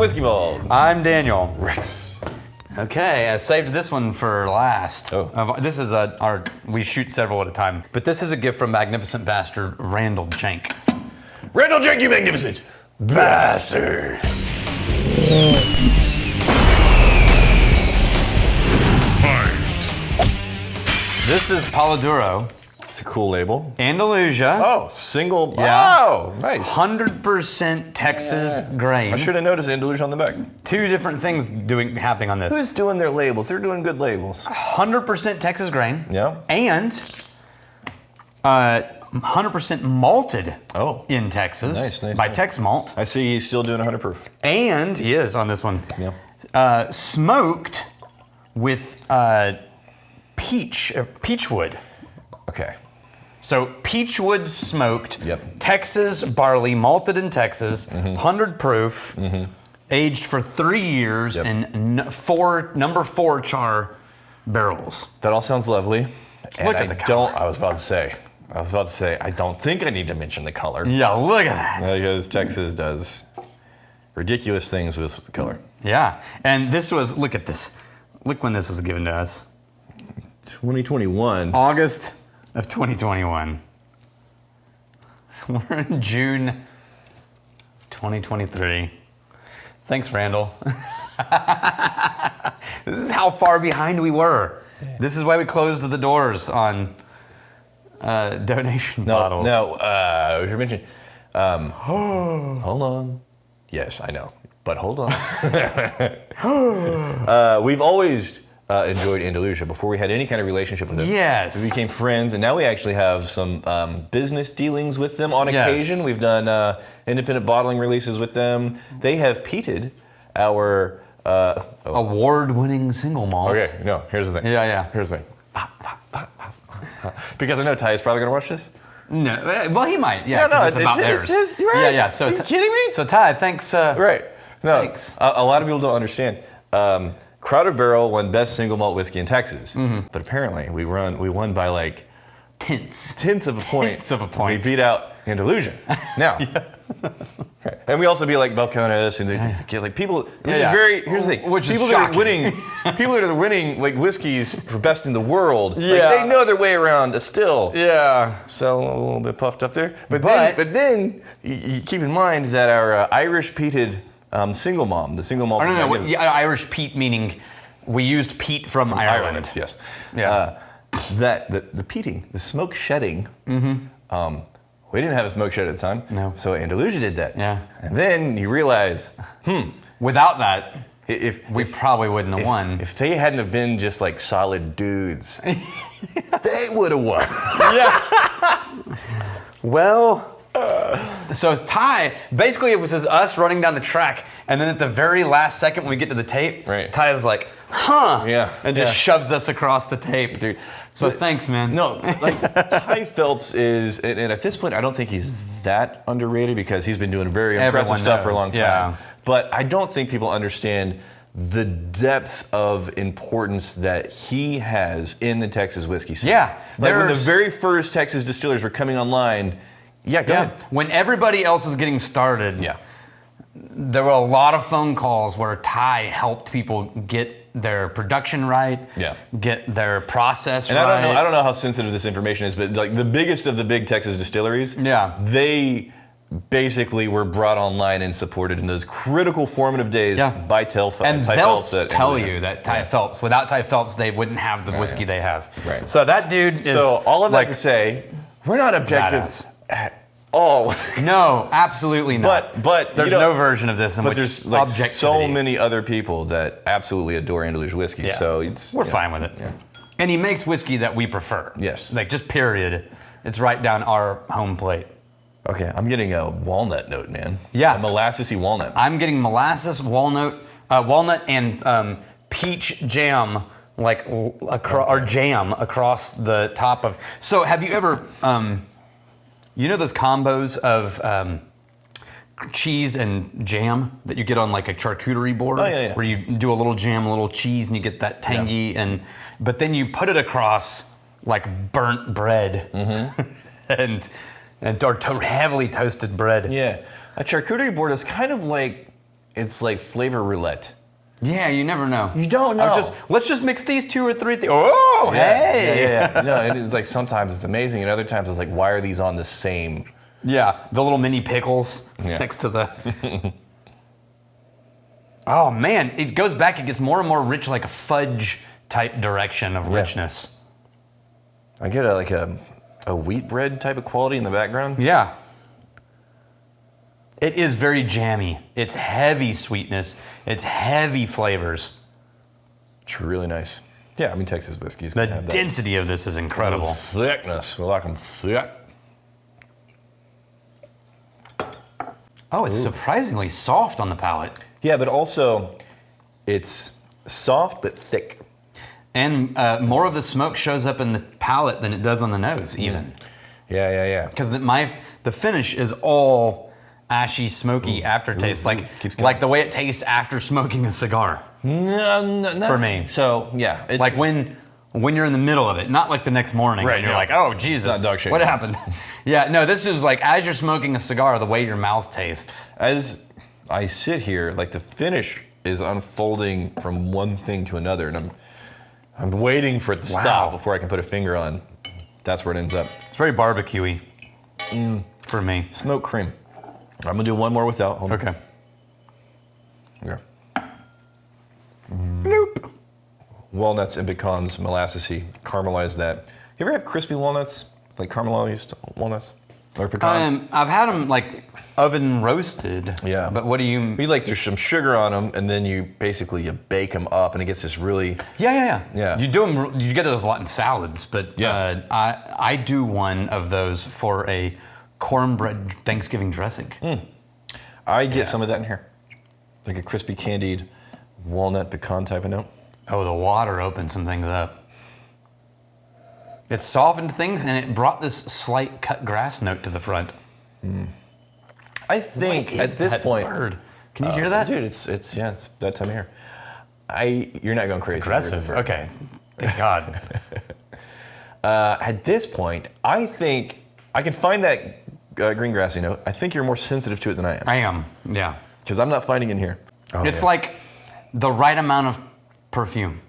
Whiskey Vault. I'm Daniel. Rex. Okay, I saved this one for last. Oh. This is we shoot several at a time. But this is a gift from Magnificent Bastard Randall Janc. Randall Janc, you magnificent bastard. This is Palo Duro. It's a cool label. Andalusia. Oh, single. Yeah. Oh, nice. 100% Texas grain. I should have noticed Andalusia on the back. Two different things happening on this. Who's doing their labels? They're doing good labels. 100% Texas grain. Yeah. And 100% malted in Texas by Tex Malt. I see he's still doing 100 proof. And he is on this one. Yeah. Smoked with peachwood. Okay. So peachwood smoked, Yep. Texas barley, malted in Texas, 100 proof, aged for 3 years in number 4 char barrels. That all sounds lovely. And Look at the color. I was about to say, I don't think I need to mention the color. Yeah, look at that. Because Texas does ridiculous things with color. Yeah, and this was, look at this. Look when this was given to us. 2021. August of 2021. We're in June 2023. Thanks, Randall. This is how far behind we were. This is why we closed the doors on donation bottles. We should mention. Hold on. Yes, I know, but hold on. We've always enjoyed Andalusia before we had any kind of relationship with them. Yes. We became friends, and now we actually have some business dealings with them on occasion. We've done independent bottling releases with them. They have peated our award-winning single malt. Okay, no, here's the thing. Yeah. Here's the thing. Because I know Ty is probably going to watch this. No, well, he might. Yeah, no, it's about theirs. It's right. Yeah. So are you kidding me? So Ty, thanks. Right. No, thanks. A lot of people don't understand. Crowder Barrel won best single malt whiskey in Texas, but apparently we won by like tenths of a point. Tenths of a point. We beat out Andalusia. Now, right. And we also beat like Balcones and like people. Which is very. Here's the thing. Which people is that shocking. are winning. People that are winning like whiskeys for best in the world. Yeah. Like, they know their way around a still. Yeah. So a little bit puffed up there. But then you keep in mind that our Irish peated single malt, the single malt. Irish peat meaning we used peat from Ireland. Yes. Yeah. That the peating, the smoke shedding. We didn't have a smoke shed at the time. No. So Andalusia did that. Yeah. And then you realize, Without that, if we probably wouldn't have won. If they hadn't have been just like solid dudes, they would have won. Yeah. Well. So Ty, basically it was just us running down the track, and then at the very last second when we get to the tape, Ty is like, and just shoves us across the tape. Dude. So thanks, man. No, like Ty Phelps is, and at this point I don't think he's that underrated because he's been doing very impressive stuff for a long time. Yeah. But I don't think people understand the depth of importance that he has in the Texas whiskey scene. Yeah. Like when the very first Texas distillers were coming online, go ahead. When everybody else was getting started, there were a lot of phone calls where Ty helped people get their production right, get their process right. And I don't know how sensitive this information is, but like the biggest of the big Texas distilleries, they basically were brought online and supported in those critical formative days by Ty Phelps. And they'll tell you that Ty Phelps, without Ty Phelps, they wouldn't have the whiskey they have. Right. So that dude is. So all of that to say, we're not objective at all. No, absolutely not. But there's no version of this in which there's like objectivity. so many other people that absolutely adore Andalusia whiskey. Yeah. So we're fine with it. Yeah. And he makes whiskey that we prefer. Yes. Like just period. It's right down our home plate. Okay, I'm getting a walnut note, man. Yeah. A molassesy walnut. I'm getting molasses, walnut, and peach jam, or jam across the top of. So have you ever, you know those combos of cheese and jam that you get on like a charcuterie board? Oh, yeah. Where you do a little jam, a little cheese, and you get that tangy, but then you put it across like burnt bread, and or heavily toasted bread. Yeah, a charcuterie board is kind of like it's like flavor roulette. Yeah, you never know. You don't know. Let's just mix these 2 or 3 things. Oh, hey! Yeah. No, it's like sometimes it's amazing, and other times it's like, why are these on the same? Yeah, the little mini pickles next to the... Oh, man, it goes back. It gets more and more rich, like a fudge type direction of richness. I get a wheat bread type of quality in the background. Yeah. It is very jammy. It's heavy sweetness. It's heavy flavors. It's really nice. Yeah, I mean, Texas whiskeys. The density of this is incredible. The thickness. We like them thick. Oh, it's surprisingly soft on the palate. Yeah, but also it's soft but thick. And more of the smoke shows up in the palate than it does on the nose, even. Yeah. Because the finish is all ashy, smoky aftertaste, like the way it tastes after smoking a cigar. No, for me. So yeah, it's like when you're in the middle of it, not like the next morning, right? And you're like, oh Jesus, it's not dog shit. What happened? Yeah, no, this is like as you're smoking a cigar, the way your mouth tastes. As I sit here, like the finish is unfolding from one thing to another, and I'm waiting for it to stop before I can put a finger on. That's where it ends up. It's very barbecue-y for me. Smoked cream. I'm gonna do one more without. Hold on. Okay. Yeah. Bloop. Walnuts and pecans, molassesy, caramelize that. You ever have crispy walnuts, like caramelized walnuts or pecans? I've had them like oven roasted. Yeah. But what do you? There's some sugar on them, and then you bake them up, and it gets this really. Yeah. You do them. You get those a lot in salads, but I do one of those for a cornbread Thanksgiving dressing. I get some of that in here, like a crispy candied walnut pecan type of note. Oh, the water opened some things up. It softened things, and it brought this slight cut grass note to the front. I think at this point, bird. Can you hear that, dude? It's that time of year. You're not going crazy. It's aggressive. Okay, thank God. At this point, I think I can find that green grassy note. I think you're more sensitive to it than I am. I am. Yeah. Because I'm not finding it in here. It's like the right amount of perfume.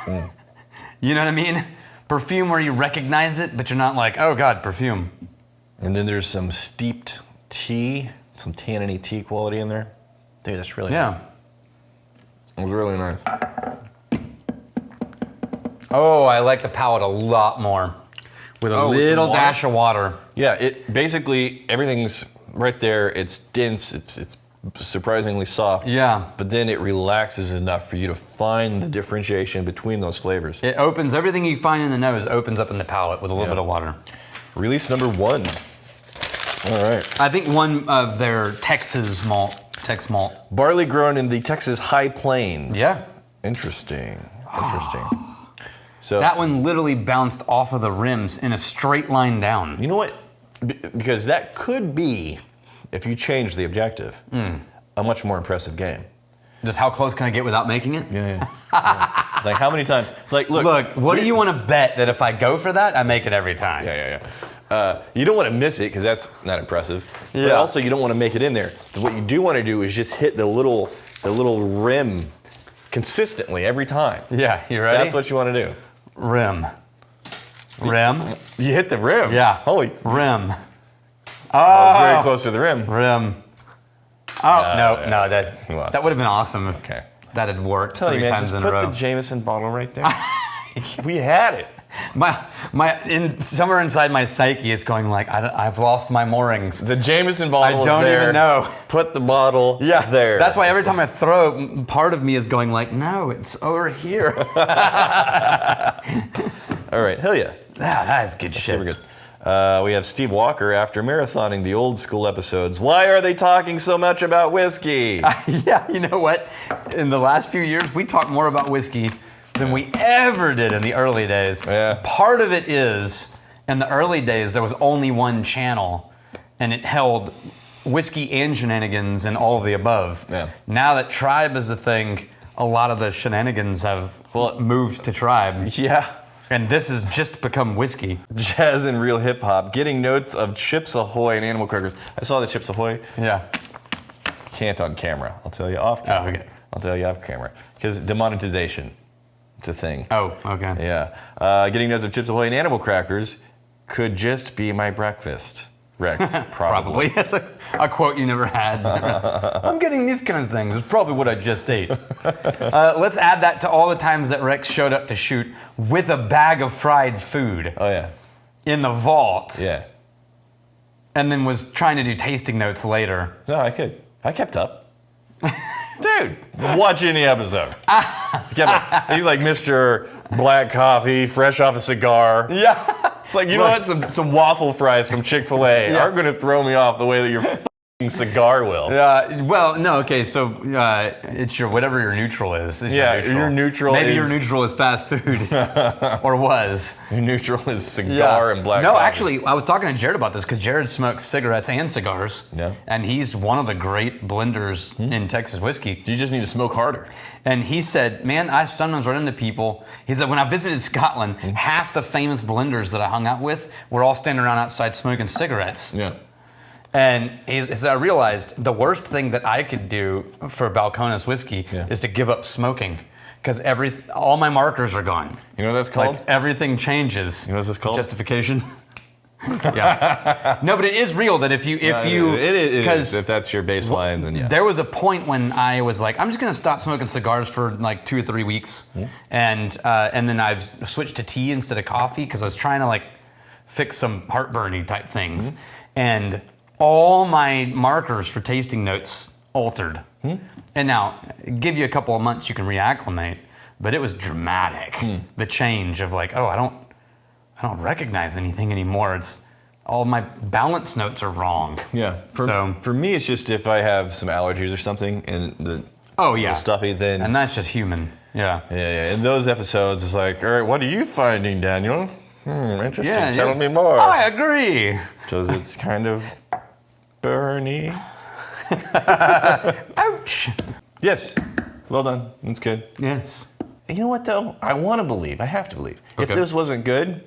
You know what I mean? Perfume where you recognize it, but you're not like, oh God, perfume. And then there's some steeped tea, some tanniny tea quality in there. Dude, that's really nice. It was really nice. Oh, I like the palate a lot more. With a little dash of water. Yeah, it basically, everything's right there. It's dense, it's surprisingly soft. Yeah. But then it relaxes enough for you to find the differentiation between those flavors. It opens, everything you find in the nose opens up in the palate with a little bit of water. Release number 1. All right. I think one of their Tex malt. Barley grown in the Texas High Plains. Yeah. Interesting. So that one literally bounced off of the rims in a straight line down. You know what? Because that could be, if you change the objective, a much more impressive game. Just how close can I get without making it? Yeah. Like how many times? Like, look, what do you want to bet that if I go for that, I make it every time? Yeah. You don't want to miss it because that's not impressive. But also you don't want to make it in there. What you do want to do is just hit the little rim consistently every time. Yeah, you ready? That's what you want to do. Rim. You hit the rim. Yeah. Holy. Rim. Oh, it's very close to the rim. Rim. Oh, no, that would have been awesome if that had worked 3 times in a row. Just put the Jameson bottle right there. We had it. Somewhere inside my psyche, it's going like, I've lost my moorings. The Jameson bottle is there. I don't even know. Put the bottle there. That's why every time I throw, part of me is going like, no, it's over here. All right, hell yeah. That is good shit. Super good. We have Steve Walker after marathoning the old school episodes. Why are they talking so much about whiskey? Yeah, you know what? In the last few years, we talked more about whiskey than we ever did in the early days. Yeah. Part of it is, in the early days, there was only one channel, and it held whiskey and shenanigans and all of the above. Yeah. Now that Tribe is a thing, a lot of the shenanigans have moved to Tribe. Yeah. And this has just become whiskey. Jazz and real hip hop, getting notes of Chips Ahoy and Animal Crackers. I saw the Chips Ahoy. Yeah. Can't on camera. I'll tell you off camera. Oh, okay. I'll tell you off camera. Because demonetization, it's a thing. Oh, okay. Yeah. Getting nuts of Chips Ahoy and animal crackers could just be my breakfast. Rex, probably. That's a quote you never had. I'm getting these kinds of things. It's probably what I just ate. Let's add that to all the times that Rex showed up to shoot with a bag of fried food. Oh, yeah. In the vault. Yeah. And then was trying to do tasting notes later. No, I could. I kept up. Dude, watch any episode. He's like Mr. Black Coffee, fresh off a cigar. Yeah. It's like, you know what? Some waffle fries from Chick-fil-A aren't going to throw me off the way that your f***ing cigar will. Well, no, okay, so it's your, whatever your neutral is. Your neutral Maybe your neutral is fast food. Or was. Your neutral is cigar and black No, coffee. actually, I was talking to Jared about this because Jared smokes cigarettes and cigars. Yeah. And he's one of the great blenders in Texas whiskey. You just need to smoke harder. And he said, man, I sometimes run into people. He said, when I visited Scotland, half the famous blenders that I hung out with were all standing around outside smoking cigarettes. Yeah. And he said, I realized the worst thing that I could do for Balcones whiskey is to give up smoking. Because all my markers are gone. You know what that's called? Like, everything changes. You know what this called? Justification. Yeah. No, but it is real that if you it is. If that's your baseline, then yeah. There was a point when I was like, I'm just gonna stop smoking cigars for like 2 or 3 weeks, and then I switched to tea instead of coffee because I was trying to like fix some heartburny type things, and all my markers for tasting notes altered. And now, give you a couple of months, you can reacclimate, but it was dramatic. The change of like, oh, I don't recognize anything anymore. It's all my balance notes are wrong. Yeah. For me, it's just if I have some allergies or something and the stuffy, then and that's just human. Yeah. Yeah. In those episodes, it's like, all right, what are you finding, Daniel? Interesting. Yeah, Tell me more. I agree. Because it's kind of burny. Ouch. Yes. Well done. That's good. Yes. You know what though? I want to believe. I have to believe. Okay. If this wasn't good,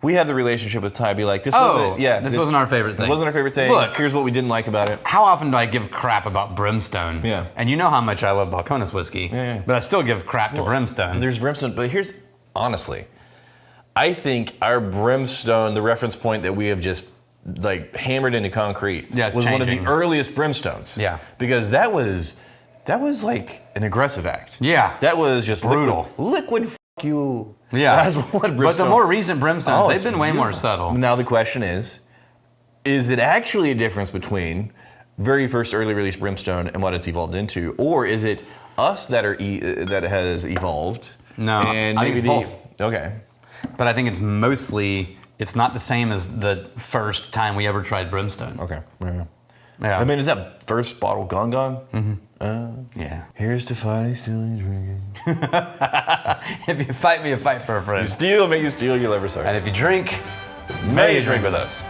we have the relationship with Ty. Be like, this wasn't our favorite thing. It wasn't our favorite thing. Look, here's what we didn't like about it. How often do I give crap about brimstone? Yeah. And you know how much I love Balcones whiskey. Yeah. But I still give crap to brimstone. There's brimstone, but here's honestly, I think our brimstone, the reference point that we have just like hammered into concrete, was one of the earliest brimstones. Yeah. Because that was like an aggressive act. Yeah. That was just brutal. Liquid f*** you. Yeah. That's what brimstone. But the more recent brimstones, they've it's been way more beautiful. subtle. Now the question is it actually a difference between very first early release brimstone and what it's evolved into, or is it us that has evolved? No, and I think it's both. Okay. But I think it's mostly, it's not the same as the first time we ever tried brimstone. Okay. Yeah. I mean, is that first bottle gone? Yeah. Here's to fighting, stealing, drinking. If you fight me, you fight for a friend. You steal, may you steal, you'll ever sorry. And if you drink, may you drink with us.